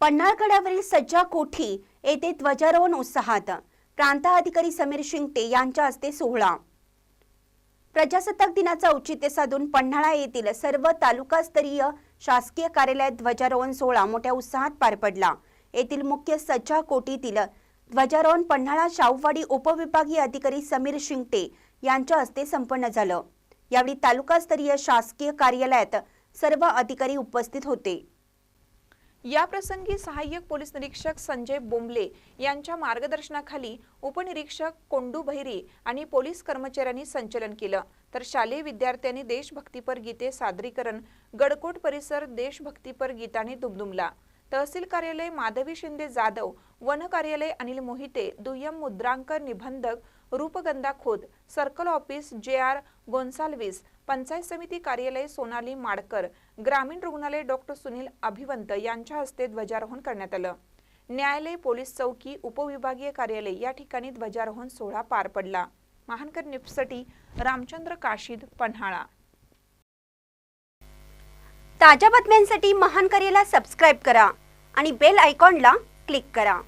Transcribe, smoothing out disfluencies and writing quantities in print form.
पन्हाळगडावरील सज्जा कोठी येथे ध्वजारोहण उत्साहात प्रांताधिकारी समीर शिंगटे यांच्या हस्ते सोहळा। प्रजासत्ताक दिनाचा औचित्य साधून पन्हाळा येथील सर्व तालुकास्तरीय शासकीय कार्यालयात ध्वजारोहण सोहळा मोठ्या उत्साहात पार पडला। येथील मुख्य सज्जा कोठीतील ध्वजारोहण पन्हाळा शाहूवाडी उपविभागीय अधिकारी समीर शिंगटे यांच्या हस्ते संपन्न झालं। यावेळी तालुकास्तरीय शासकीय कार्यालयात सर्व अधिकारी उपस्थित होते। या प्रसंगी सहाय्यक पोलीस निरीक्षक संजय बोंबले यांच्या मार्गदर्शनाखाली उपनिरीक्षक कोंडू बहिरे आणि पोलीस कर्मचाऱ्यांनी संचलन केलं, तर शालेय विद्यार्थ्यांनी देशभक्तीपर गीते सादरीकरण गडकोट परिसर देशभक्तीपर गीताने दुमदुमला। तहसील कार्यालय माधवी शिंदे जाधव, वन कार्यालय अनिल मोहिते, दुय्यम मुद्रांकन निबंधक Roopgandha Khot, circle office JR Gonsalves, panchayat समिती कार्यालय सोनाली माडकर, ग्रामीण रुग्णालय डॉक्टर सुनील अभिवंत यांच्या हस्ते ध्वजारोहण करण्यात आलं। न्यायालय, पोलीस चौकी, उपविभागीय कार्यालय या ठिकाणी ध्वजारोहण सोहळा पार पडला। महानकर न्यूजसाठी रामचंद्र काशीद, पन्हाळा। ताज्या बातम्यांसाठी महानकरेला सबस्क्राइब करा आणि बेल आयकॉनला क्लिक करा।